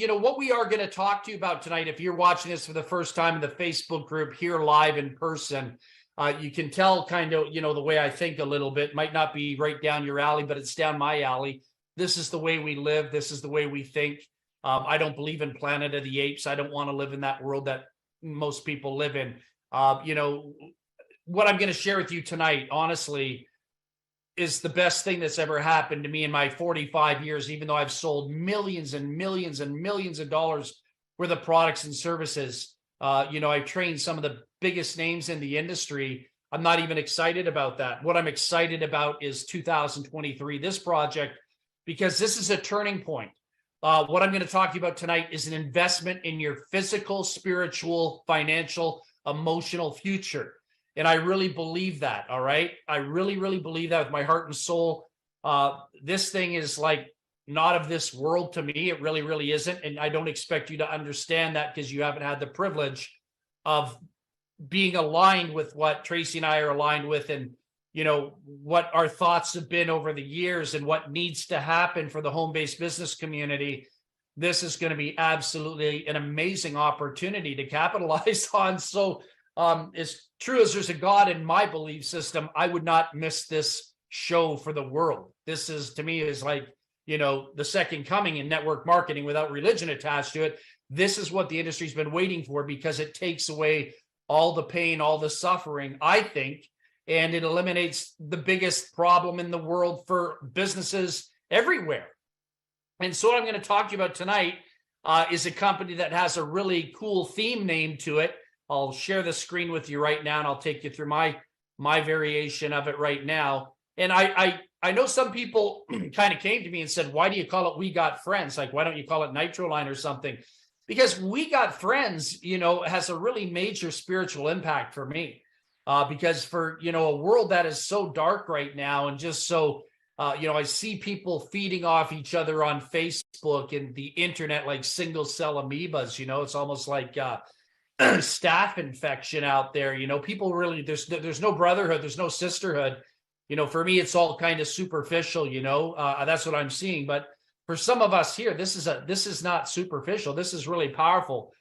what we are going to talk to you about tonight, if you're watching this for the first time in the Facebook group here live in person, you can tell kind of, the way I think a little bit. Might not be right down your alley, but it's down my alley. This is the way we live. This is the way we think. I don't believe in Planet of the Apes. I don't want to live in that world that most people live in. What I'm going to share with you tonight, honestly, is the best thing that's ever happened to me in my 45 years, even though I've sold millions and millions and millions of dollars worth of products and services. I've trained some of the biggest names in the industry. I'm not even excited about that. What I'm excited about is 2023, this project, because this is a turning point. What I'm going to talk to you about tonight is an investment in your physical, spiritual, financial, emotional future. And I really believe that, all right? I really, really believe that with my heart and soul. This thing is like not of this world to me. It really, really isn't. And I don't expect you to understand that because you haven't had the privilege of being aligned with what Tracy and I are aligned with, and, what our thoughts have been over the years and what needs to happen for the home-based business community. This is going to be absolutely an amazing opportunity to capitalize on. So, as true as there's a God in my belief system, I would not miss this show for the world. This is, to me, is like, the second coming in network marketing without religion attached to it. This is what the industry's been waiting for, because it takes away all the pain, all the suffering, I think, and it eliminates the biggest problem in the world for businesses everywhere. And so what I'm going to talk to you about tonight is a company that has a really cool theme name to it. I'll share the screen with you right now, and I'll take you through my variation of it right now. And I know some people kind of came to me and said, why do you call it We Got Friends? Like, why don't you call it Nitroline or something? Because We Got Friends, has a really major spiritual impact for me. Because for, a world that is so dark right now, and just so, I see people feeding off each other on Facebook and the internet like single cell amoebas. It's almost like staph infection out there. People really, there's no brotherhood, there's no sisterhood. For me, it's all kind of superficial. That's what I'm seeing. But for some of us here, this is not superficial. This is really powerful.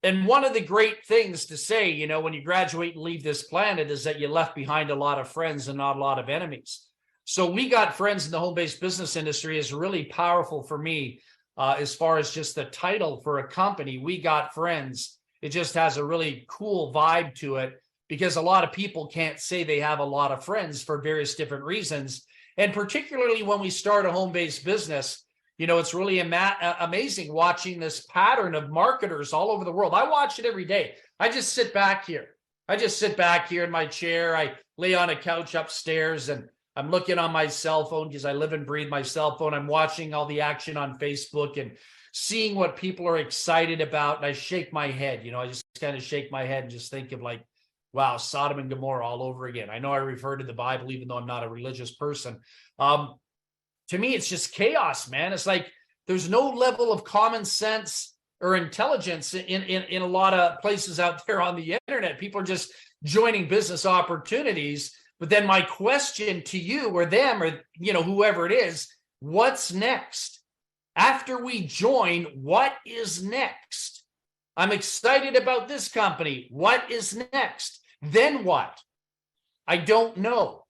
And one of the great things to say, when you graduate and leave this planet, is that you left behind a lot of friends and not a lot of enemies. So We Got Friends in the home-based business industry is really powerful for me, as far as just the title for a company, We Got Friends. It just has a really cool vibe to it, because a lot of people can't say they have a lot of friends for various different reasons. And particularly when we start a home-based business, it's really amazing watching this pattern of marketers all over the world. I watch it every day. I just sit back here. In my chair. I lay on a couch upstairs, and I'm looking on my cell phone because I live and breathe my cell phone. I'm watching all the action on Facebook and seeing what people are excited about. And I shake my head. I just kind of shake my head and just think of like, wow, Sodom and Gomorrah all over again. I know I refer to the Bible, even though I'm not a religious person. To me, it's just chaos, man. It's like there's no level of common sense or intelligence in a lot of places out there on the internet. People are just joining business opportunities. But then my question to you or them or, whoever it is, what's next? After we join, what is next? I'm excited about this company. What is next? Then what? I don't know.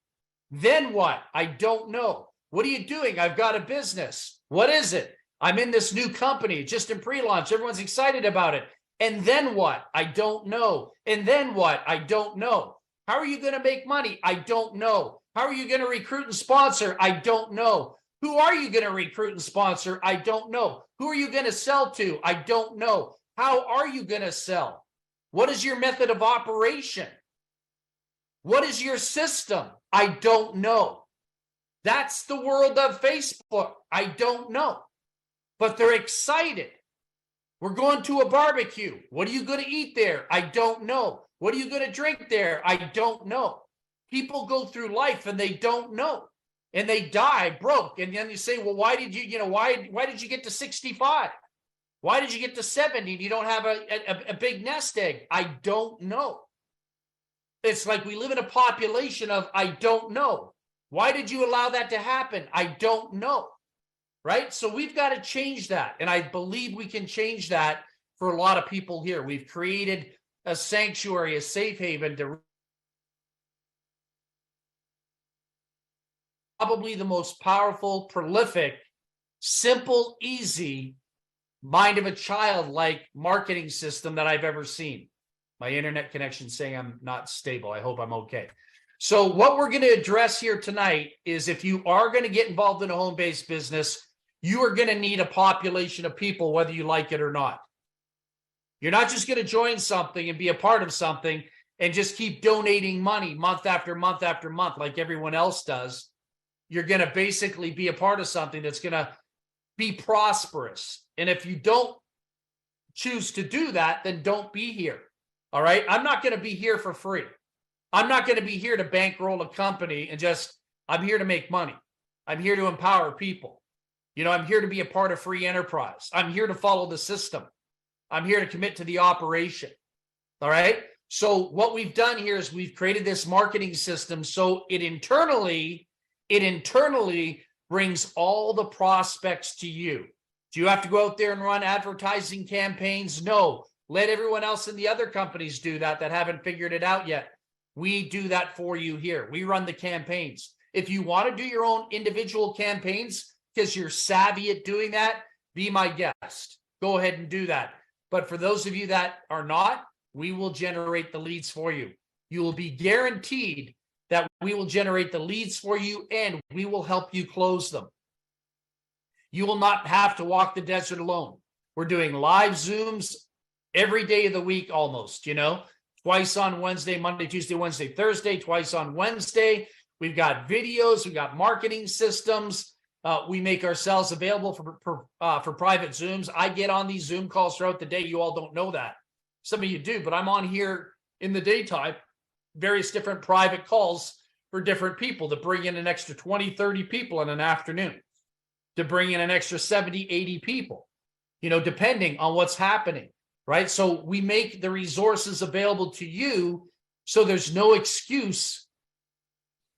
Then what? I don't know. What are you doing? I've got a business. What is it? I'm in this new company, just in pre-launch. Everyone's excited about it. And then what? I don't know. And then what? I don't know. How are you going to make money? I don't know. How are you going to recruit and sponsor? I don't know. Who are you going to recruit and sponsor? I don't know. Who are you going to sell to? I don't know. How are you going to sell? What is your method of operation? What is your system? I don't know. That's the world of Facebook. I don't know. But they're excited. We're going to a barbecue. What are you going to eat there? I don't know. What are you going to drink there? I don't know. People go through life and they don't know. And they die broke. And then you say, well, why did you get to 65? Why did you get to 70 and you don't have a big nest egg? I don't know. It's like we live in a population of I don't know. Why did you allow that to happen? I don't know. right? So we've got to change that. And I believe we can change that for a lot of people here. We've created a sanctuary, a safe haven to probably the most powerful, prolific, simple, easy, mind of a child like marketing system that I've ever seen. My internet connection saying I'm not stable. I hope I'm okay. So what we're going to address here tonight is if you are going to get involved in a home-based business, you are going to need a population of people, whether you like it or not. You're not just going to join something and be a part of something and just keep donating money month after month after month like everyone else does. You're going to basically be a part of something that's going to be prosperous. And if you don't choose to do that, then don't be here. All right. I'm not going to be here for free. I'm not going to be here to bankroll a company and I'm here to make money. I'm here to empower people. I'm here to be a part of free enterprise. I'm here to follow the system. I'm here to commit to the operation. All right. So what we've done here is we've created this marketing system. So it internally brings all the prospects to you. Do you have to go out there and run advertising campaigns? No. Let everyone else in the other companies do that haven't figured it out yet. We do that for you here. We run the campaigns. If you want to do your own individual campaigns because you're savvy at doing that, be my guest. Go ahead and do that. But for those of you that are not, we will generate the leads for you. You will be guaranteed that we will generate the leads for you and we will help you close them. You will not have to walk the desert alone. We're doing live Zooms every day of the week almost, twice on Wednesday, Monday, Tuesday, Wednesday, Thursday, twice on Wednesday. We've got videos, we've got marketing systems. We make ourselves available for private Zooms. I get on these Zoom calls throughout the day. You all don't know that. Some of you do, but I'm on here in the daytime, various different private calls for different people to bring in an extra 20, 30 people in an afternoon, to bring in an extra 70, 80 people, depending on what's happening, right? So we make the resources available to you so there's no excuse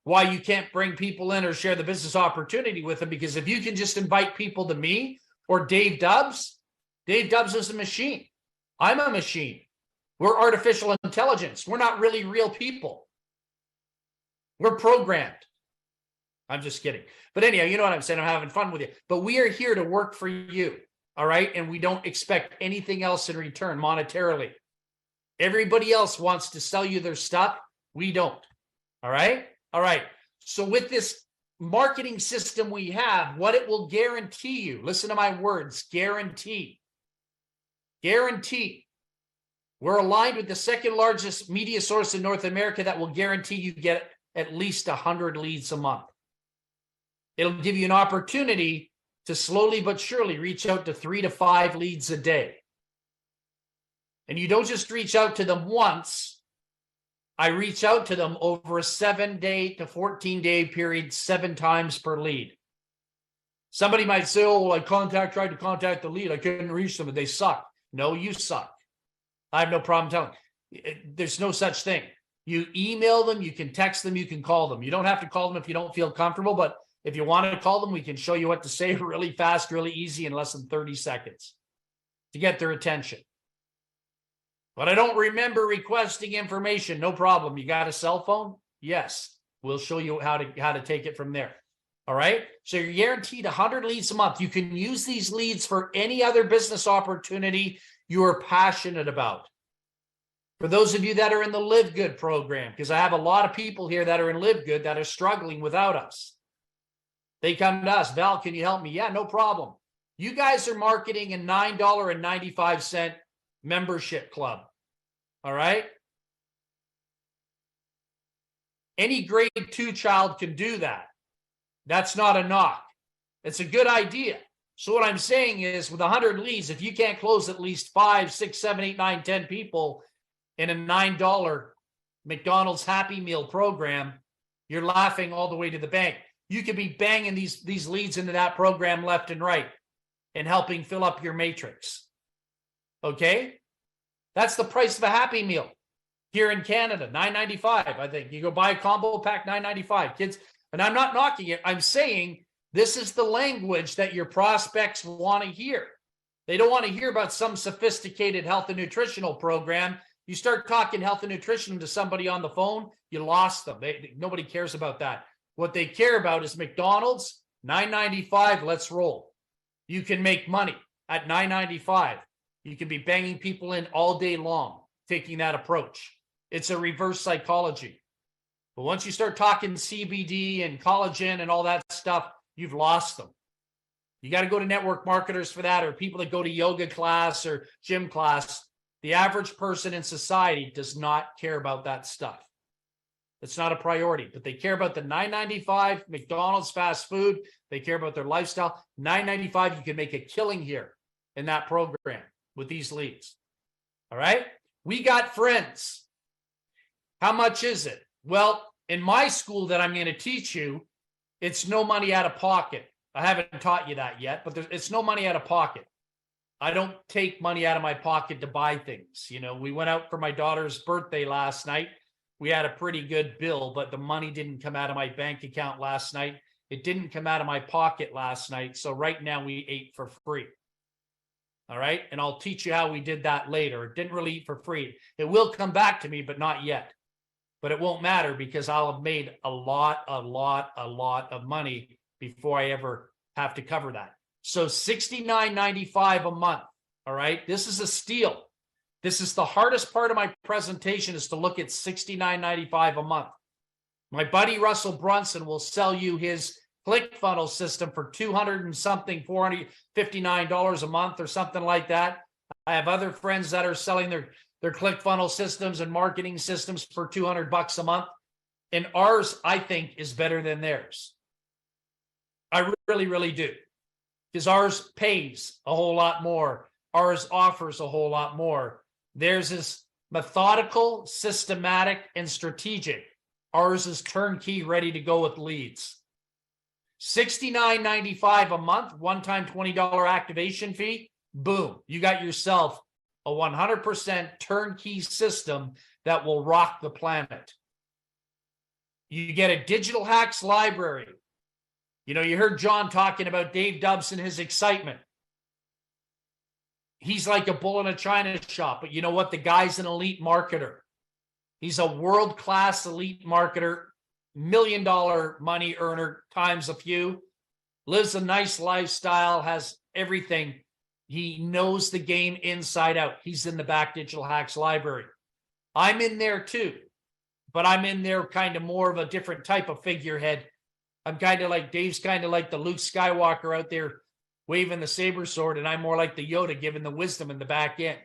why you can't bring people in or share the business opportunity with them. Because if you can just invite people to me or Dave Dubbs is a machine. I'm a machine. We're artificial intelligence. We're not really real people. We're programmed. I'm just kidding. But anyhow, you know what I'm saying? I'm having fun with you. But we are here to work for you. All right. And we don't expect anything else in return monetarily. Everybody else wants to sell you their stuff. We don't. All right. All right. So with this marketing system we have, what it will guarantee you, listen to my words, guarantee. We're aligned with the second largest media source in North America that will guarantee you get at least 100 leads a month. It'll give you an opportunity to slowly but surely reach out to 3 to 5 leads a day. And you don't just reach out to them once. I reach out to them over a 7-day to 14-day period, 7 times per lead. Somebody might say, oh, well, tried to contact the lead. I couldn't reach them, and they suck. No, you suck. I have no problem telling you. There's no such thing. You email them, you can text them, you can call them. You don't have to call them if you don't feel comfortable, but if you want to call them, we can show you what to say really fast, really easy in less than 30 seconds to get their attention. But I don't remember requesting information. No problem. You got a cell phone? Yes. We'll show you how to take it from there. All right. So you're guaranteed 100 leads a month. You can use these leads for any other business opportunity you are passionate about. For those of you that are in the Live Good program, because I have a lot of people here that are in Live Good that are struggling without us. They come to us, Val, can you help me? Yeah, no problem. You guys are marketing a $9.95 membership club. All right. Any grade 2 child can do that. That's not a knock. It's a good idea. So what I'm saying is with 100 leads, if you can't close at least 5, 6, 7, 8, 9, 10 people in a $9 McDonald's Happy Meal program, you're laughing all the way to the bank. You could be banging these leads into that program left and right and helping fill up your matrix. Okay? That's the price of a Happy Meal here in Canada, $9.95, I think. You go buy a combo pack, $9.95. Kids, and I'm not knocking it. I'm saying This is the language that your prospects want to hear. They don't want to hear about some sophisticated health and nutritional program. You start talking health and nutrition to somebody on the phone, you lost them. Nobody cares about that. What they care about is McDonald's, $9.95, let's roll. You can make money at $9.95. You can be banging people in all day long, taking that approach. It's a reverse psychology. But once you start talking CBD and collagen and all that stuff, you've lost them. You got to go to network marketers for that, or people that go to yoga class or gym class. The average person in society does not care about that stuff. It's not a priority, but they care about the $9.95 McDonald's fast food. They care about their lifestyle. $9.95, you can make a killing here in that program with these leads. All right. We got friends. How much is it? Well, in my school that I'm going to teach you, it's no money out of pocket. I haven't taught you that yet, but it's no money out of pocket. I don't take money out of my pocket to buy things. You know, we went out for my daughter's birthday last night. We had a pretty good bill, but the money didn't come out of my bank account last night. It didn't come out of my pocket last night. So right now we ate for free. All right. And I'll teach you how we did that later. It didn't really eat for free. It will come back to me, but not yet. But it won't matter because I'll have made a lot of money before I ever have to cover that. So $69.95 a month. All right. This is a steal. This is the hardest part of my presentation, is to look at $69.95 a month. My buddy Russell Brunson will sell you his ClickFunnels system for $200 and something, $459 a month or something like that. I have other friends that are selling their ClickFunnels systems and marketing systems for $200 a month. And ours, I think, is better than theirs. I really, really do. Because ours pays a whole lot more. Ours offers a whole lot more. Theirs is methodical, systematic, and strategic. Ours is turnkey, ready to go with leads. $69.95 a month, one-time $20 activation fee. Boom. You got yourself a 100% turnkey system that will rock the planet. You get a digital hacks library. You know, you heard John talking about Dave Dubbs and his excitement. He's like a bull in a china shop, but you know what? The guy's an elite marketer. He's a world-class elite marketer, $1 million money earner times a few, lives a nice lifestyle, has everything. He knows the game inside out. He's in the back digital hacks library. I'm in there too, but I'm in there kind of more of a different type of figurehead. I'm kind of like, Dave's kind of like the Luke Skywalker out there waving the saber sword, and I'm more like the Yoda giving the wisdom in the back end.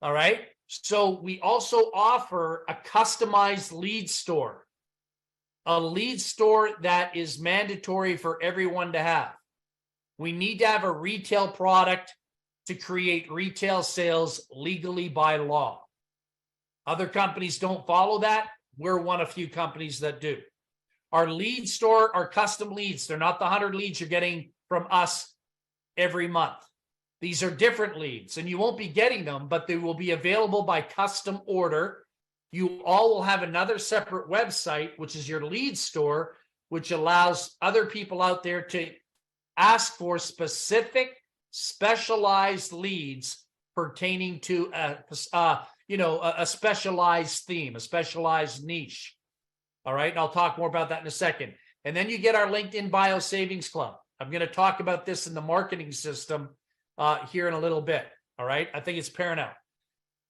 All right. So we also offer a customized lead store, a lead store that is mandatory for everyone to have. We need to have a retail product to create retail sales legally by law. Other companies don't follow that. We're one of few companies that do. Our lead store are custom leads. They're not the 100 leads you're getting from us every month. These are different leads, and you won't be getting them, but they will be available by custom order. You all will have another separate website, which is your lead store, which allows other people out there to ask for specific, specialized leads pertaining to a specialized theme, a specialized niche. All right, and I'll talk more about that in a second. And then you get our LinkedIn Bio Savings Club. I'm going to talk about this in the marketing system here in a little bit. All right, I think it's paramount.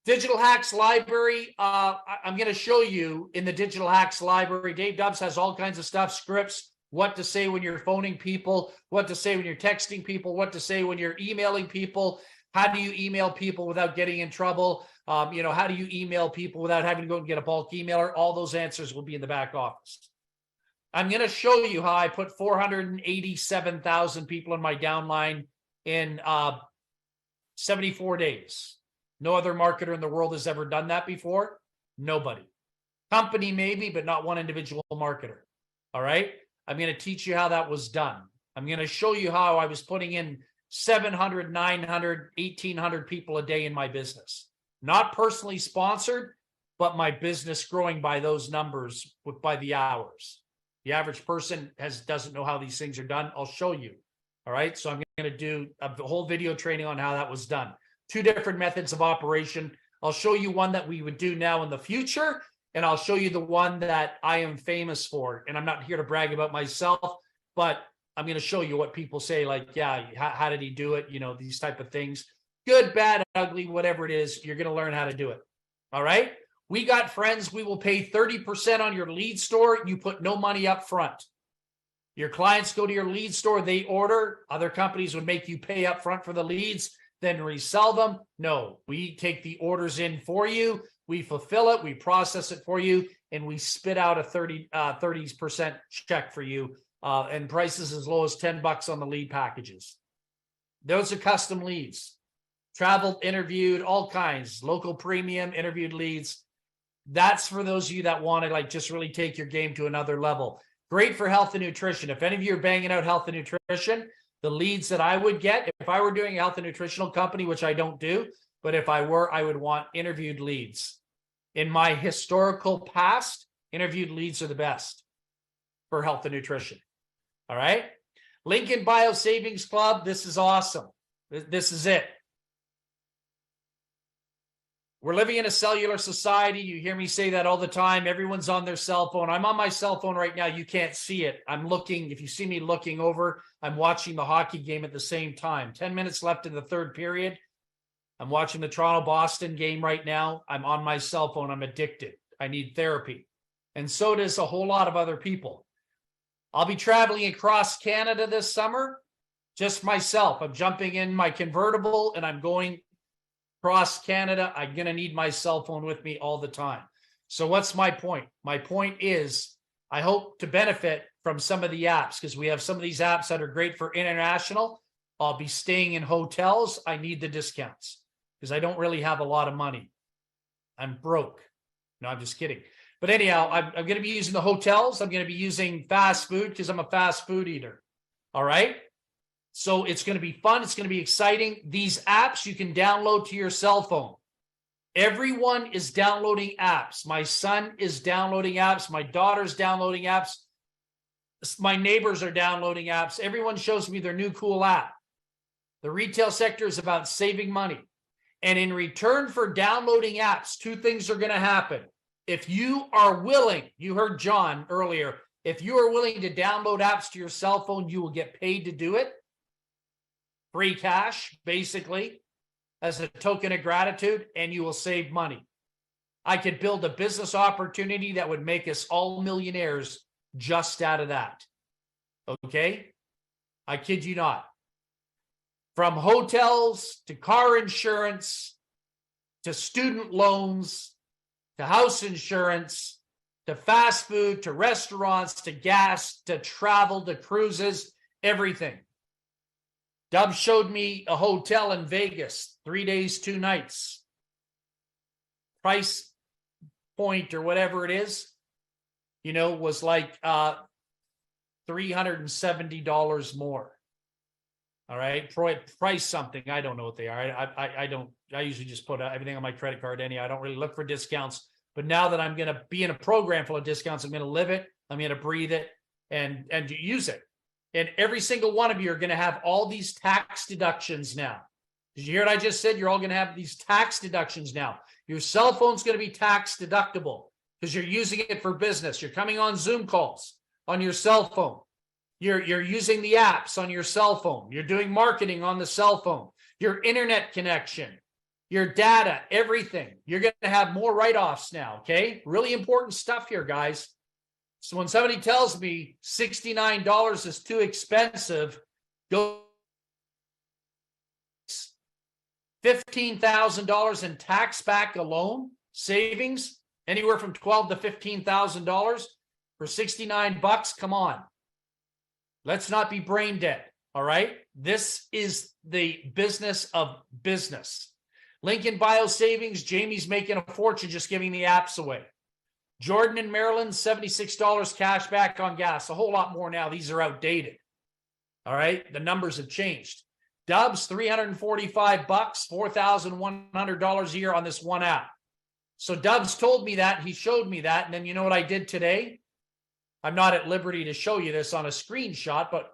Digital Hacks Library. I'm going to show you in the Digital Hacks Library. Dave Dubbs has all kinds of stuff, scripts, what to say when you're phoning people, what to say when you're texting people, what to say when you're emailing people. How do you email people without getting in trouble? How do you email people without having to go and get a bulk emailer? All those answers will be in the back office. I'm going to show you how I put 487,000 people in my downline in 74 days. No other marketer in the world has ever done that before. Nobody. Company maybe, but not one individual marketer. All right. I'm going to teach you how that was done. I'm going to show you how I was putting in 700, 900, 1,800 people a day in my business. Not personally sponsored, but my business growing by those numbers by the hours. The average person doesn't know how these things are done. I'll show you. All right. So I'm going to do a whole video training on how that was done. 2 different methods of operation. I'll show you one that we would do now in the future, and I'll show you the one that I am famous for. And I'm not here to brag about myself, but I'm going to show you what people say, like, yeah, how did he do it? You know, these type of things. Good, bad, ugly, whatever it is, you're going to learn how to do it. All right. We got friends. We will pay 30% on your lead store. You put no money up front. Your clients go to your lead store, they order. Other companies would make you pay up front for the leads, then resell them. No, we take the orders in for you. We fulfill it. We process it for you. And we spit out a 30% check for you. And prices as low as $10 on the lead packages. Those are custom leads. Traveled, interviewed, all kinds. Local premium, interviewed leads. That's for those of you that want to like just really take your game to another level. Great for health and nutrition. If any of you are banging out health and nutrition, the leads that I would get, if I were doing a health and nutritional company, which I don't do, but if I were, I would want interviewed leads. In my historical past, interviewed leads are the best for health and nutrition. All right. Lincoln Bio Savings Club. This is awesome. This is it. We're living in a cellular society. You hear me say that all the time. Everyone's on their cell phone. I'm on my cell phone right now. You can't see it. I'm looking. If you see me looking over, I'm watching the hockey game at the same time. 10 minutes left in the third period. I'm watching the Toronto-Boston game right now. I'm on my cell phone. I'm addicted. I need therapy. And so does a whole lot of other people. I'll be traveling across Canada this summer, just myself. I'm jumping in my convertible and I'm going across Canada. I'm going to need my cell phone with me all the time. So what's my point? My point is I hope to benefit from some of the apps because we have some of these apps that are great for international. I'll be staying in hotels. I need the discounts because I don't really have a lot of money. I'm broke. No, I'm just kidding. But anyhow, I'm going to be using the hotels. I'm going to be using fast food because I'm a fast food eater. All right. So it's going to be fun. It's going to be exciting. These apps you can download to your cell phone. Everyone is downloading apps. My son is downloading apps. My daughter's downloading apps. My neighbors are downloading apps. Everyone shows me their new cool app. The retail sector is about saving money. And in return for downloading apps, 2 things are going to happen. If you are willing, you heard John earlier, if you are willing to download apps to your cell phone, you will get paid to do it. Free cash, basically, as a token of gratitude, and you will save money. I could build a business opportunity that would make us all millionaires just out of that. Okay? I kid you not. From hotels to car insurance to student loans to house insurance to fast food to restaurants to gas to travel to cruises, everything. Dub showed me a hotel in Vegas, 3 days, 2 nights. Price point or whatever it is, you know, was like $370 more. All right. Price something. I don't know what they are. I usually just put everything on my credit card anyhow. I don't really look for discounts. But now that I'm going to be in a program full of discounts, I'm going to live it. I'm going to breathe it and use it. And every single one of you are going to have all these tax deductions now. Did you hear what I just said? You're all going to have these tax deductions now. Your cell phone's going to be tax deductible because you're using it for business. You're coming on Zoom calls on your cell phone. You're using the apps on your cell phone. You're doing marketing on the cell phone. Your internet connection, your data, everything. You're going to have more write-offs now, okay? Really important stuff here, guys. So when somebody tells me $69 is too expensive, go $15,000 in tax back alone, savings, anywhere from $12,000 to $15,000 for $69. Come on. Let's not be brain dead. All right. This is the business of business. Lincoln Bio Savings. Jamie's making a fortune just giving the apps away. Jordan in Maryland, $76 cash back on gas. A whole lot more now. These are outdated. All right. The numbers have changed. Dubs, $345, $4,100 a year on this one app. So Dubs told me that. He showed me that. And then you know what I did today? I'm not at liberty to show you this on a screenshot, but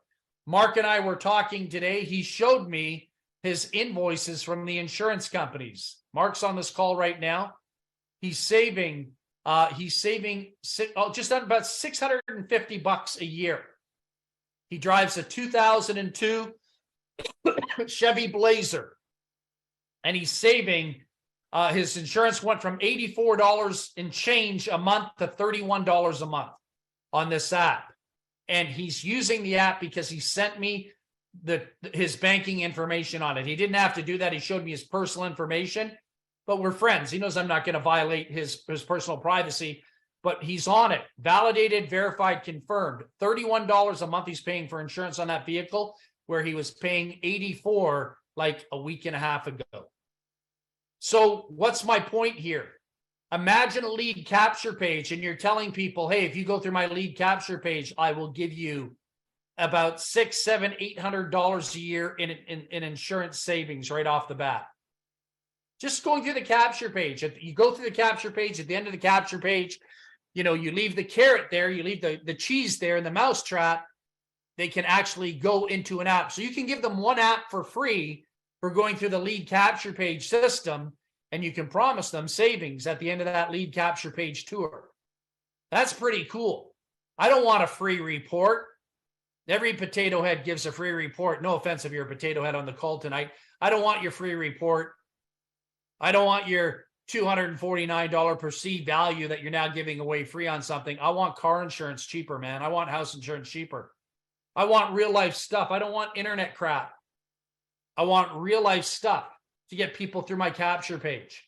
Mark and I were talking today. He showed me his invoices from the insurance companies. Mark's on this call right now. He's saving just about $650 a year. He drives a 2002 Chevy Blazer, and he's saving. His insurance went from $84 and change a month to $31 a month on this app. And he's using the app because he sent me his banking information on it. He didn't have to do that. He showed me his personal information, but we're friends. He knows I'm not going to violate his personal privacy, but he's on it. Validated, verified, confirmed. $31 a month he's paying for insurance on that vehicle, where he was paying $84 like a week and a half ago. So what's my point here? Imagine a lead capture page and you're telling people, hey, if you go through my lead capture page, I will give you about $600, $700, $800 a year in insurance savings right off the bat. Just going through the capture page. If you go through the capture page, at the end of the capture page, you leave the carrot there, you leave the cheese there in the mousetrap, they can actually go into an app. So you can give them one app for free for going through the lead capture page system, and you can promise them savings at the end of that lead capture page tour. That's pretty cool. I don't want a free report. Every potato head gives a free report. No offense if you're a potato head on the call tonight. I don't want your free report. I don't want your $249 perceived value that you're now giving away free on something. I want car insurance cheaper, man. I want house insurance cheaper. I want real life stuff. I don't want internet crap. I want real life stuff to get people through my capture page.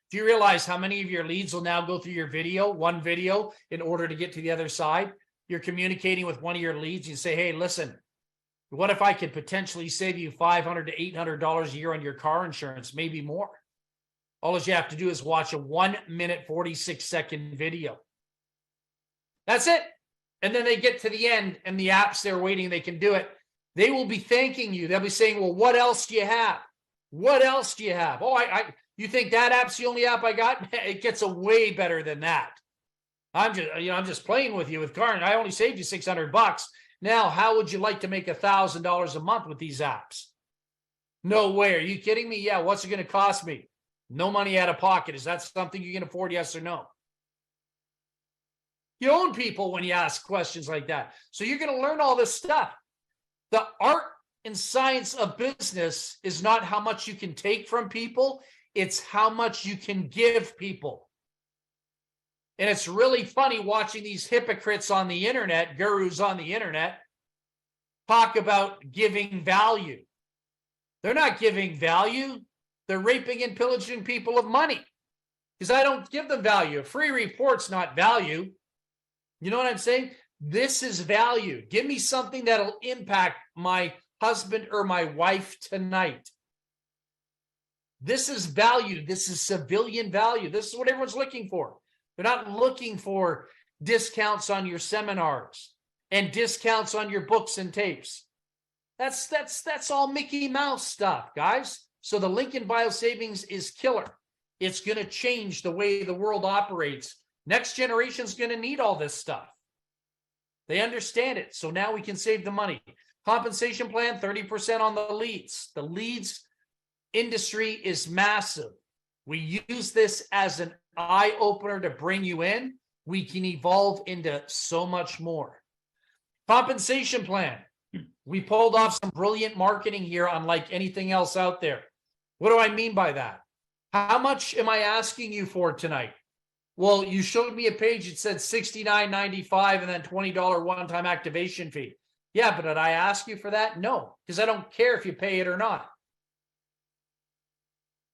Do you realize how many of your leads will now go through your video, one video, in order to get to the other side? You're communicating with one of your leads. You say, hey, listen, what if I could potentially save you $500 to $800 a year on your car insurance, maybe more? All you have to do is watch a 1 minute, 46-second video. That's it. And then they get to the end and the app's there waiting, they can do it. They will be thanking you. They'll be saying, well, what else do you have? What else do you have? Oh, you think that app's the only app I got? It gets a way better than that. I'm just playing with you with car, and I only saved you $600. Now, how would you like to make $1,000 a month with these apps? No way. Are you kidding me? Yeah. What's it going to cost me? No money out of pocket. Is that something you can afford? Yes or no? You own people when you ask questions like that. So you're going to learn all this stuff. The art and science of business is not how much you can take from people. It's how much you can give people. And it's really funny watching these hypocrites on the internet, gurus on the internet, talk about giving value. They're not giving value. They're raping and pillaging people of money because I don't give them value. A free report's not value. You know what I'm saying? This is value. Give me something that'll impact my husband or my wife tonight. This is value. This is civilian value. This is what everyone's looking for. They're not looking for discounts on your seminars and discounts on your books and tapes. That's all Mickey Mouse stuff, guys. So the Lincoln Bio Savings is killer. It's going to change the way the world operates. Next generation's going to need all this stuff. They understand it. So now we can save the money. Compensation plan, 30% on the leads. The leads industry is massive. We use this as an eye-opener to bring you in. We can evolve into so much more. Compensation plan. We pulled off some brilliant marketing here unlike anything else out there. What do I mean by that? How much am I asking you for tonight? Well, you showed me a page that said $69.95 and then $20 one-time activation fee. Yeah, but did I ask you for that? No, because I don't care if you pay it or not.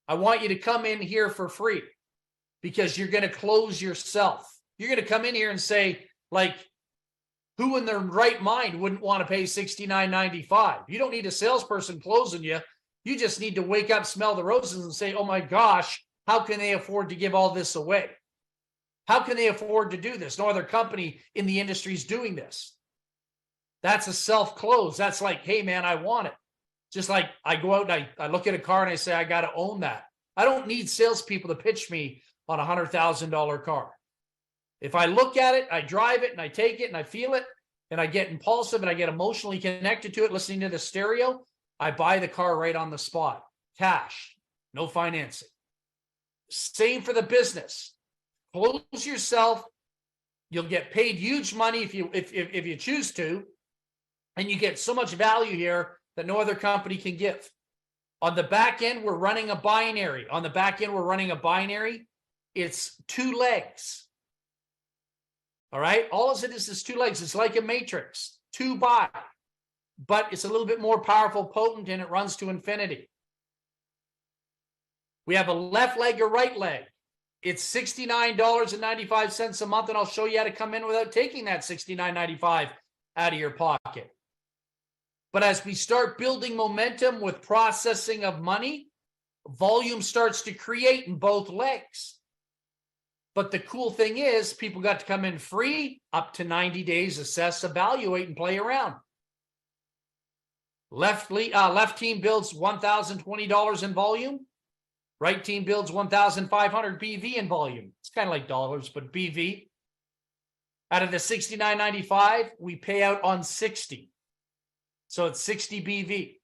I want you to come in here for free because you're going to close yourself. You're going to come in here and say, like, who in their right mind wouldn't want to pay $69.95? You don't need a salesperson closing you. You just need to wake up, smell the roses, and say, oh my gosh, how can they afford to give all this away? How can they afford to do this? No other company in the industry is doing this. That's a self-close. That's like, hey, man, I want it. Just like I go out and I look at a car and I say, I got to own that. I don't need salespeople to pitch me on a $100,000 car. If I look at it, I drive it and I take it and I feel it and I get impulsive and I get emotionally connected to it, listening to the stereo, I buy the car right on the spot. Cash, no financing. Same for the business. Close yourself. You'll get paid huge money if you choose to, and you get so much value here that no other company can give. On the back end, we're running a binary. It's two legs. All right. All of it is two legs. It's like a matrix, 2 by, but it's a little bit more powerful, potent, and it runs to infinity. We have a left leg or right leg. It's $69.95 a month, and I'll show you how to come in without taking that $69.95 out of your pocket. But as we start building momentum with processing of money, volume starts to create in both legs. But the cool thing is, people got to come in free, up to 90 days, assess, evaluate, and play around. Left team builds $1,020 in volume. Right team builds 1,500 BV in volume. It's kind of like dollars, but BV. Out of the $69.95, we pay out on 60. So it's 60 BV.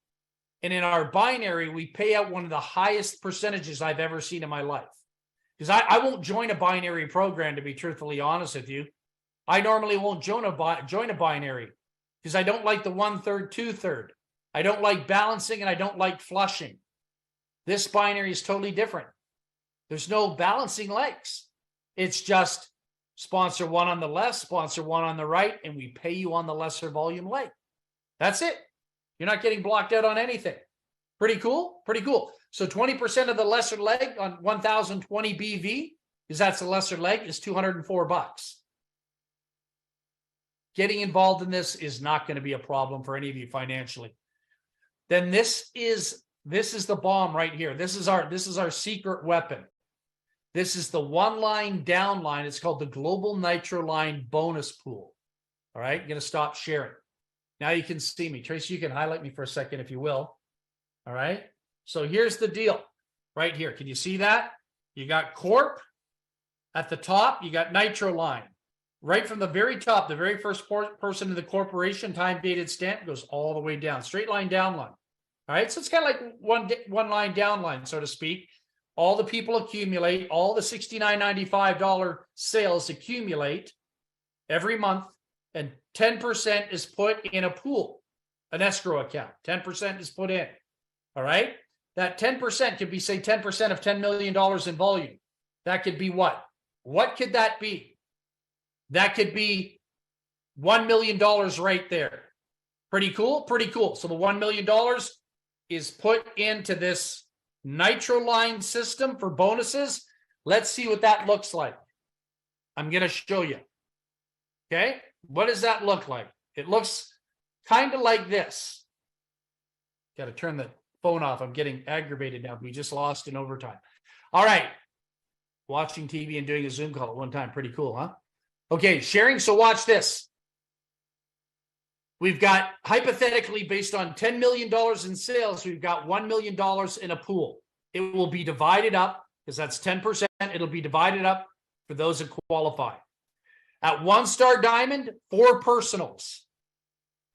And in our binary, we pay out one of the highest percentages I've ever seen in my life. Because I won't join a binary program, to be truthfully honest with you. I normally won't join a binary because I don't like the 1/3, 2/3. I don't like balancing and I don't like flushing. This binary is totally different. There's no balancing legs. It's just sponsor one on the left, sponsor one on the right, and we pay you on the lesser volume leg. That's it. You're not getting blocked out on anything. Pretty cool? Pretty cool. So 20% of the lesser leg on 1,020 BV, because that's the lesser leg, is $204. Getting involved in this is not going to be a problem for any of you financially. Then this is the bomb right here. This is our secret weapon. This is the one line downline. It's called the Global Nitro Line Bonus Pool. All right, I'm going to stop sharing. Now you can see me. Tracy, you can highlight me for a second if you will. All right. So here's the deal right here. Can you see that? You got Corp at the top. You got Nitro Line. Right from the very top, the very first person in the corporation, time dated stamp, goes all the way down. Straight line down line. All right. So it's kind of like one line down line, so to speak. All the people accumulate, all the $69.95 sales accumulate every month, and 10% is put in a pool, an escrow account. 10% is put in. All right. That 10% could be, say, 10% of $10 million in volume. That could be what? What could that be? That could be $1 million right there. Pretty cool? Pretty cool. So the $1 million is put into this Nitro Line system for bonuses. Let's see what that looks like. I'm going to show you. Okay. What does that look like? It looks kind of like this. Got to turn the phone off. I'm getting aggravated now. We just lost in overtime. All right. Watching TV and doing a Zoom call at one time. Pretty cool, huh? Okay, sharing. So watch this. We've got, hypothetically, based on $10 million in sales, we've got $1 million in a pool. It will be divided up, because that's 10%. It'll be divided up for those that qualify. At 1-star diamond, 4 personals.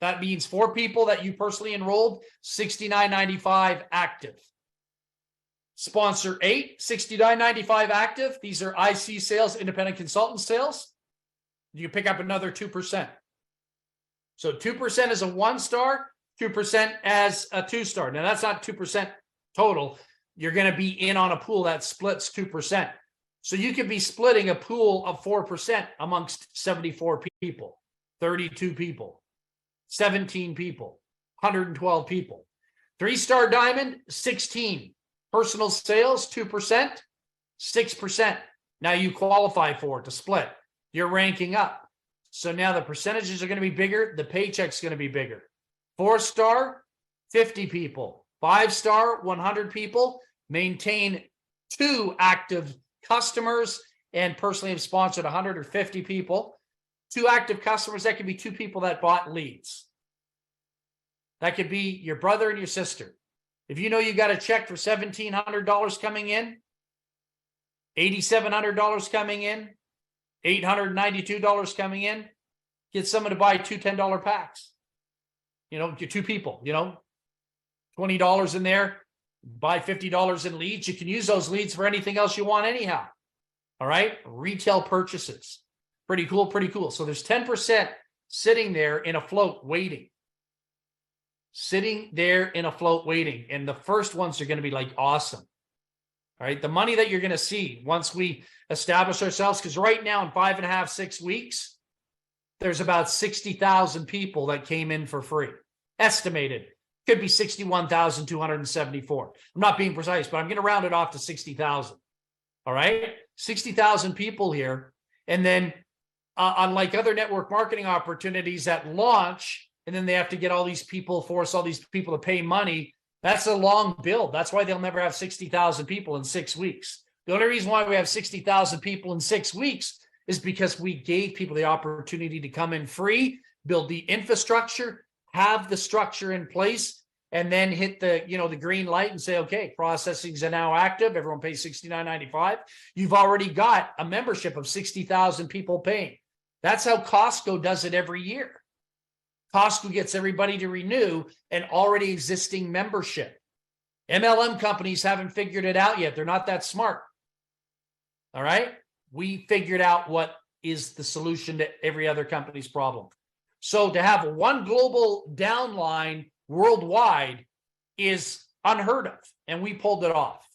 That means 4 people that you personally enrolled, $69.95 active. Sponsor 8, $69.95 active. These are IC sales, independent consultant sales. You pick up another 2%. So 2% is a 1-star, 2% as a 2-star. Now that's not 2% total. You're going to be in on a pool that splits 2%. So you could be splitting a pool of 4% amongst 74 people, 32 people, 17 people, 112 people. 3-star diamond, 16. Personal sales, 2%, 6%. Now you qualify for it to split. You're ranking up. So now the percentages are going to be bigger. The paycheck's going to be bigger. 4-star, 50 people. 5-star, 100 people. Maintain 2 active customers, and personally have sponsored 150 people. 2 active customers, that could be 2 people that bought leads. That could be your brother and your sister. If you know you got a check for $1,700 coming in, $8,700 coming in, $892 coming in. Get someone to buy two $10 packs. Get two people, $20 in there, buy $50 in leads. You can use those leads for anything else you want anyhow. All right. Retail purchases. Pretty cool. Pretty cool. So there's 10% sitting there in a float waiting. Sitting there in a float waiting. And the first ones are going to be like awesome. All right. The money that you're going to see once we establish ourselves, because right now in 5.5, 6 weeks, there's about 60,000 people that came in for free. Estimated. Could be 61,274. I'm not being precise, but I'm going to round it off to 60,000. All right. 60,000 people here. And then unlike other network marketing opportunities that launch, and then they have to get all these people, force all these people to pay money. That's a long build. That's why they'll never have 60,000 people in 6 weeks. The only reason why we have 60,000 people in 6 weeks is because we gave people the opportunity to come in free, build the infrastructure, have the structure in place, and then hit the green light and say, okay, processing's now active. Everyone pays $69.95. You've already got a membership of 60,000 people paying. That's how Costco does it every year. Costco gets everybody to renew an already existing membership. MLM companies haven't figured it out yet. They're not that smart. All right. We figured out what is the solution to every other company's problem. So to have one global downline worldwide is unheard of, and we pulled it off.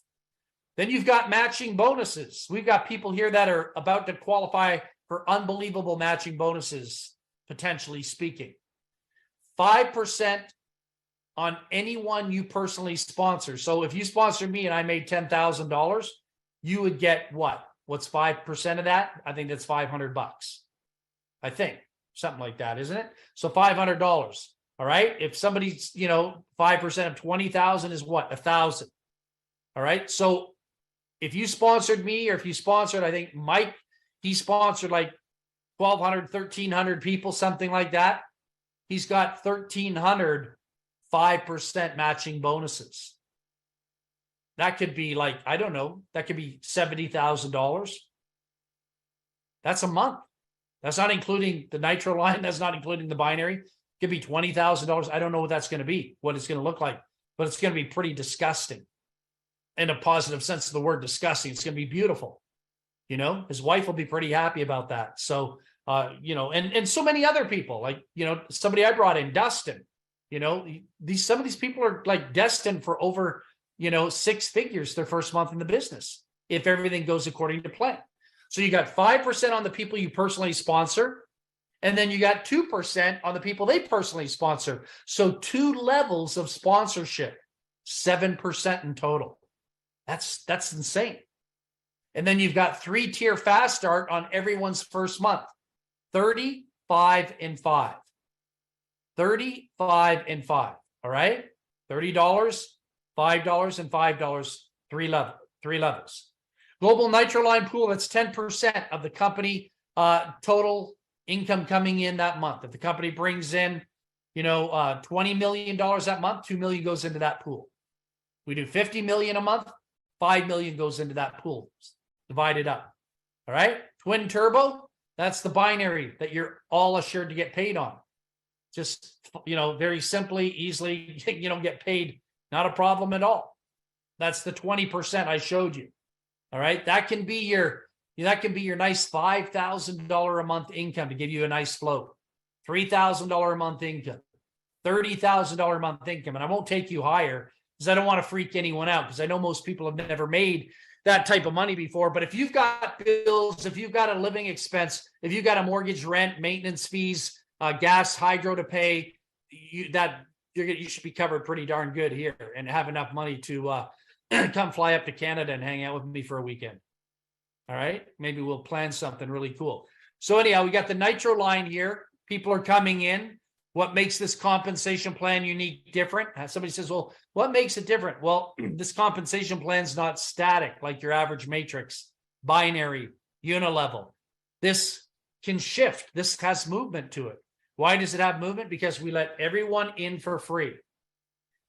Then you've got matching bonuses. We've got people here that are about to qualify for unbelievable matching bonuses, potentially speaking. 5% on anyone you personally sponsor. So if you sponsored me and I made $10,000, you would get what? What's 5% of that? I think that's $500. I think something like that, isn't it? So $500. All right. If somebody's, 5% of 20,000 is what? 1,000. All right. So if you sponsored me, or if you sponsored, I think Mike, he sponsored like 1,200, 1,300 people, something like that. He's got 1,300 5% matching bonuses. That could be like, I don't know, that could be $70,000. That's a month. That's not including the Nitro line. That's not including the binary. It could be $20,000. I don't know what that's going to be, what it's going to look like, but it's going to be pretty disgusting. In a positive sense of the word disgusting. It's going to be beautiful. His wife will be pretty happy about that. So, and so many other people, like, somebody I brought in, Dustin, some of these people are like destined for over, 6 figures their first month in the business, if everything goes according to plan. So you got 5% on the people you personally sponsor, and then you got 2% on the people they personally sponsor. So 2 levels of sponsorship, 7% in total. That's insane. And then you've got 3-tier fast start on everyone's first month, 30, 5, and 5. 30, 5, and 5. All right. $30, $5, and $5, 3 levels. Global Nitro line pool, that's 10% of the company total income coming in that month. If the company brings in, $20 million that month, $2 million goes into that pool. We do $50 million a month, $5 million goes into that pool. Divided up. All right. Twin turbo, that's the binary that you're all assured to get paid on. Just, very simply, easily, get paid. Not a problem at all. That's the 20% I showed you. All right. That can be your nice $5,000 a month income to give you a nice float. $3,000 a month income, $30,000 a month income. And I won't take you higher because I don't want to freak anyone out, because I know most people have never made that type of money before. But if you've got bills, if you've got a living expense, if you've got a mortgage, rent, maintenance fees, gas, hydro to pay, you should be covered pretty darn good here and have enough money to come fly up to Canada and hang out with me for a weekend. All right. Maybe we'll plan something really cool. So anyhow, we got the Nitro line here. People are coming in. What makes this compensation plan unique, different? Somebody says, well, what makes it different? Well, this compensation plan is not static like your average matrix, binary, unilevel. This can shift. This has movement to it. Why does it have movement? Because we let everyone in for free.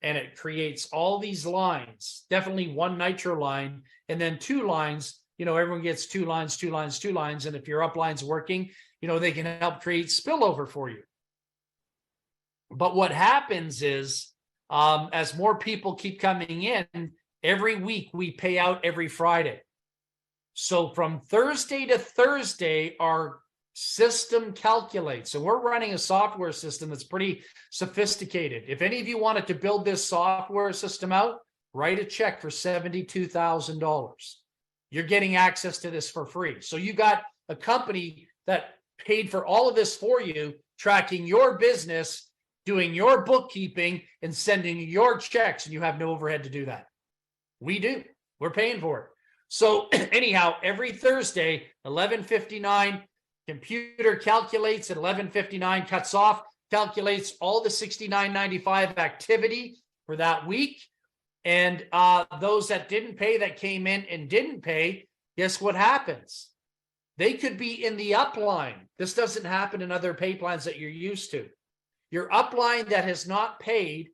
And it creates all these lines, definitely one Nitro line, and then 2 lines, everyone gets 2 lines, 2 lines, 2 lines. And if your upline's working, they can help create spillover for you. But what happens is, as more people keep coming in, every week we pay out every Friday. So from Thursday to Thursday, our system calculates. And we're running a software system that's pretty sophisticated. If any of you wanted to build this software system out, write a check for $72,000. You're getting access to this for free. So you got a company that paid for all of this for you, tracking your business, doing your bookkeeping, and sending your checks, and you have no overhead to do that. We do. We're paying for it. So anyhow, every Thursday, 11:59, computer calculates at 11:59, cuts off, calculates all the $69.95 activity for that week. And those that didn't pay, that came in and didn't pay, guess what happens? They could be in the upline. This doesn't happen in other pay plans that you're used to. Your upline that has not paid,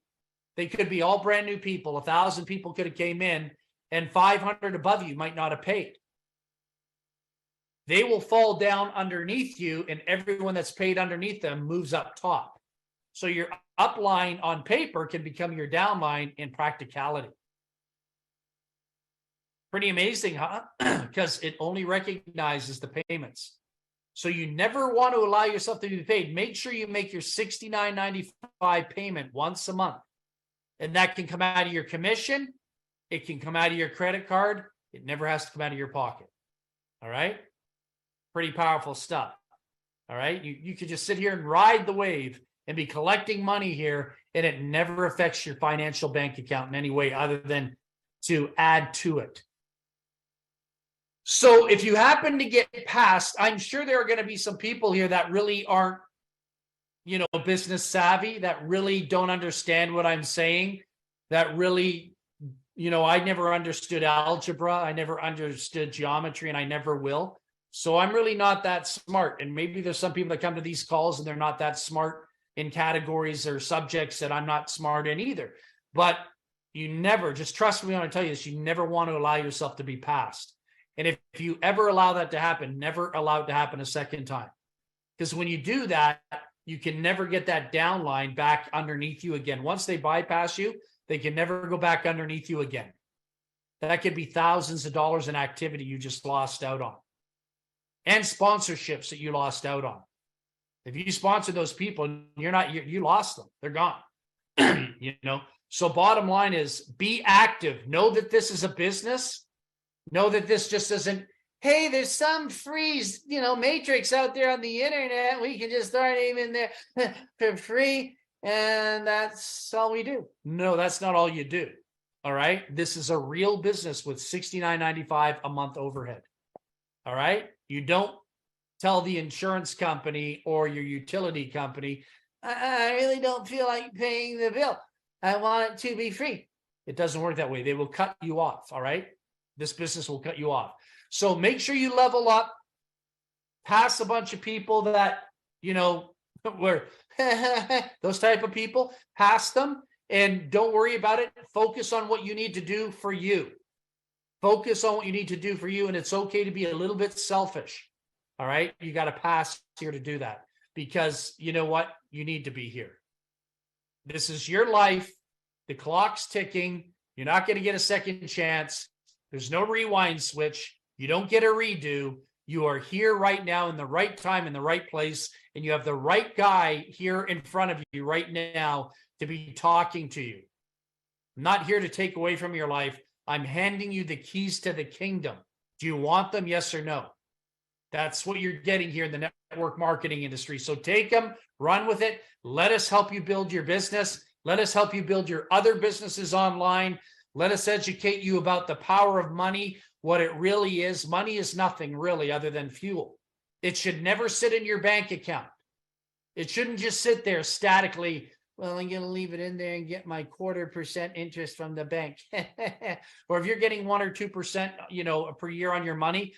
they could be all brand new people. 1,000 people could have came in, and 500 above you might not have paid. They will fall down underneath you, and everyone that's paid underneath them moves up top. So your upline on paper can become your downline in practicality. Pretty amazing, huh? Because it only recognizes the payments. So you never want to allow yourself to be paid. Make sure you make your $69.95 payment once a month. And that can come out of your commission. It can come out of your credit card. It never has to come out of your pocket. All right? Pretty powerful stuff. All right? You could just sit here and ride the wave and be collecting money here, and it never affects your financial bank account in any way other than to add to it. So if you happen to get past, I'm sure there are going to be some people here that really aren't, business savvy, that really don't understand what I'm saying, that really, I never understood algebra, I never understood geometry, and I never will. So I'm really not that smart. And maybe there's some people that come to these calls and they're not that smart in categories or subjects that I'm not smart in either. But you never, just trust me when I tell you this, you never want to allow yourself to be passed. And if you ever allow that to happen, never allow it to happen a second time. Because when you do that, you can never get that downline back underneath you again. Once they bypass you, they can never go back underneath you again. That could be thousands of dollars in activity you just lost out on. And sponsorships that you lost out on. If you sponsor those people, you lost them. They're gone. So bottom line is be active. Know that this is a business. Know that this just isn't, hey, there's some free, matrix out there on the internet. We can just throw it in there for free. And that's all we do. No, that's not all you do. All right. This is a real business with $69.95 a month overhead. All right. You don't tell the insurance company or your utility company, I really don't feel like paying the bill. I want it to be free. It doesn't work that way. They will cut you off. All right. This business will cut you off. So make sure you level up, pass a bunch of people that, were those type of people, pass them, and don't worry about it. Focus on what you need to do for you. Focus on what you need to do for you, and it's okay to be a little bit selfish. All right? You got to pass here to do that because you know what? You need to be here. This is your life. The clock's ticking. You're not going to get a second chance. There's no rewind switch. You don't get a redo. You are here right now in the right time, in the right place, and you have the right guy here in front of you right now to be talking to you. I'm not here to take away from your life. I'm handing you the keys to the kingdom. Do you want them? Yes or no? That's what you're getting here in the network marketing industry. So take them, run with it. Let us help you build your business. Let us help you build your other businesses online. Let us educate you about the power of money, what it really is. Money is nothing really other than fuel. It should never sit in your bank account. It shouldn't just sit there statically. Well, I'm going to leave it in there and get my 0.25% interest from the bank. Or if you're getting 1 or 2%, per year on your money,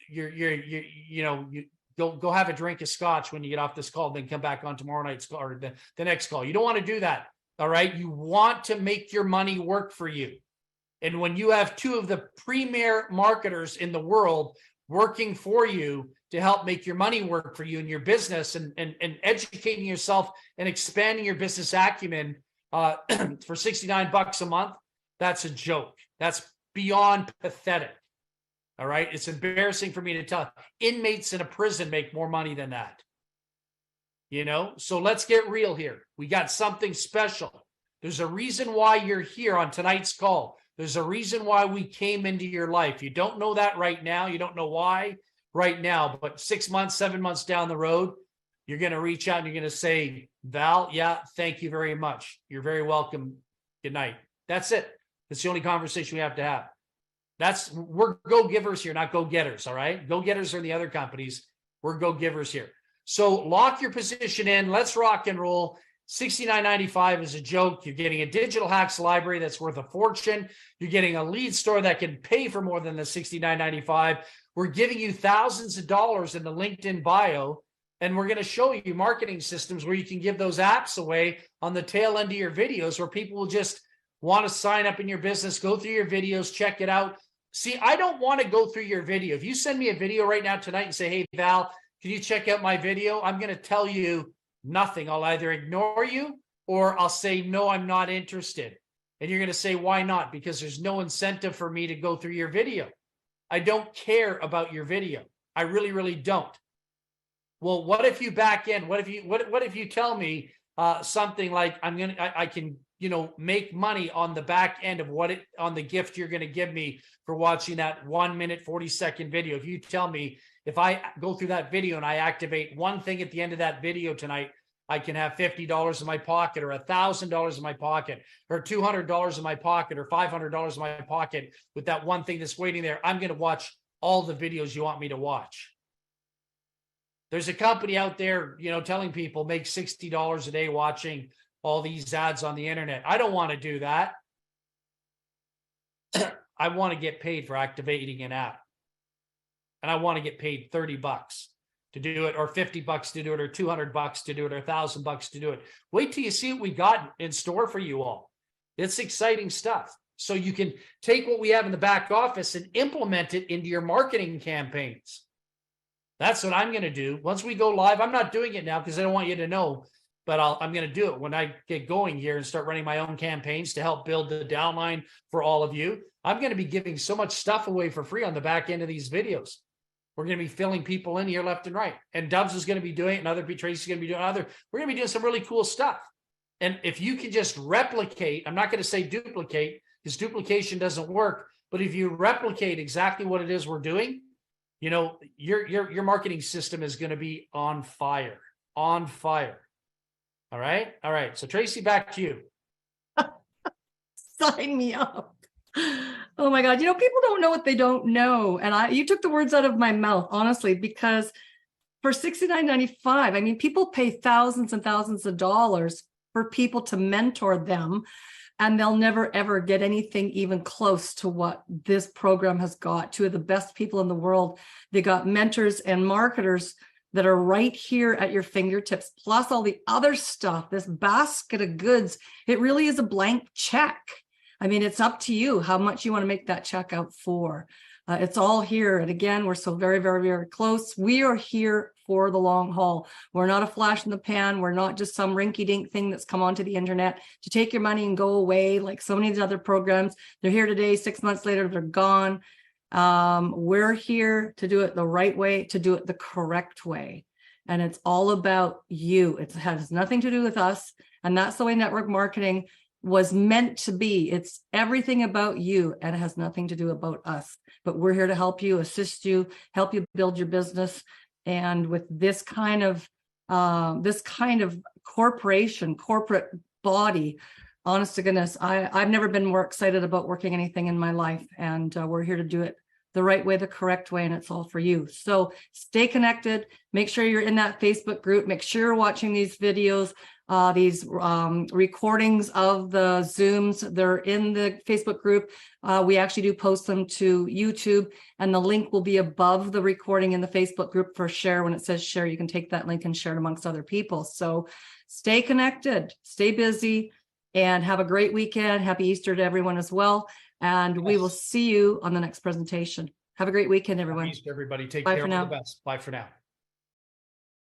you go have a drink of scotch when you get off this call, then come back on tomorrow night's call or the next call. You don't want to do that. All right. You want to make your money work for you. And when you have two of the premier marketers in the world working for you to help make your money work for you in your business, and educating yourself and expanding your business acumen for $69 a month, that's a joke. That's beyond pathetic. All right. It's embarrassing for me to tell. Inmates in a prison make more money than that. So let's get real here. We got something special. There's a reason why you're here on tonight's call. There's a reason why we came into your life. You don't know that right now. You don't know why right now, but 6 months, 7 months down the road, you're going to reach out and you're going to say, Val, yeah, thank you very much. You're very welcome. Good night. That's it. That's the only conversation we have to have. We're go-givers here, not go-getters, all right? Go-getters are in the other companies. We're go-givers here. So lock your position in. Let's rock and roll. $69.95 is a joke. You're getting a digital hacks library that's worth a fortune. You're getting a lead store that can pay for more than the $69.95. We're giving you thousands of dollars in the LinkedIn bio, and we're going to show you marketing systems where you can give those apps away on the tail end of your videos, where people will just want to sign up in your business, go through your videos, check it out. See, I don't want to go through your video. If you send me a video right now tonight and say, hey, Val, can you check out my video? I'm going to tell you nothing. I'll either ignore you or I'll say, no, I'm not interested. And you're going to say, why not? Because there's no incentive for me to go through your video. I don't care about your video. I really, really don't. Well, what if you back in? What if you tell me something like, I can, make money on the back end of on the gift you're going to give me for watching that 1 minute, 40-second video. If you tell me, if I go through that video and I activate one thing at the end of that video tonight, I can have $50 in my pocket, or $1,000 in my pocket, or $200 in my pocket, or $500 in my pocket with that one thing that's waiting there. I'm going to watch all the videos you want me to watch. There's a company out there, telling people make $60 a day watching all these ads on the internet. I don't want to do that. I want to get paid for activating an app. And I want to get paid $30 to do it, or $50 to do it, or $200 to do it, or $1,000 to do it. Wait till you see what we got in store for you all. It's exciting stuff. So you can take what we have in the back office and implement it into your marketing campaigns. That's what I'm going to do. Once we go live, I'm not doing it now because I don't want you to know, but I'm going to do it when I get going here and start running my own campaigns to help build the downline for all of you. I'm going to be giving so much stuff away for free on the back end of these videos. We're going to be filling people in here left and right. And Dubs is going to be doing it, and other Tracy's going to be doing other. We're going to be doing some really cool stuff. And if you can just replicate, I'm not going to say duplicate, because duplication doesn't work. But if you replicate exactly what it is we're doing, your marketing system is going to be on fire. On fire. All right. All right. So Tracy, back to you. Sign me up. Oh my God. People don't know what they don't know. And you took the words out of my mouth, honestly, because for $69.95, people pay thousands and thousands of dollars for people to mentor them, and they'll never, ever get anything even close to what this program has got. Two of the best people in the world. They got mentors and marketers that are right here at your fingertips, plus all the other stuff, this basket of goods. It really is a blank check. It's up to you how much you want to make that check out for. It's all here. And again, we're so very, very, very close. We are here for the long haul. We're not a flash in the pan. We're not just some rinky-dink thing that's come onto the internet to take your money and go away like so many of the other programs. They're here today, 6 months later, they're gone. We're here to do it the right way, to do it the correct way. And it's all about you. It has nothing to do with us. And that's the way network marketing was meant to be. It's everything about you, and it has nothing to do about us. But we're here to help you, assist you, help you build your business. And with this kind of corporate body, honest to goodness, I've never been more excited about working anything in my life. And we're here to do it the right way, the correct way, and it's all for you. So stay connected. Make sure you're in that Facebook group. Make sure you're watching these videos, these recordings of the Zooms. They're in the Facebook group. We actually do post them to YouTube, and the link will be above the recording in the Facebook group for share. When it says share, you can take that link and share it amongst other people. So stay connected, stay busy, and have a great weekend. Happy Easter to everyone as well. And we will Yes. see you on the next presentation. Have a great weekend, everyone. Peace, everybody. Take Bye care. for All now. the best. Bye for now.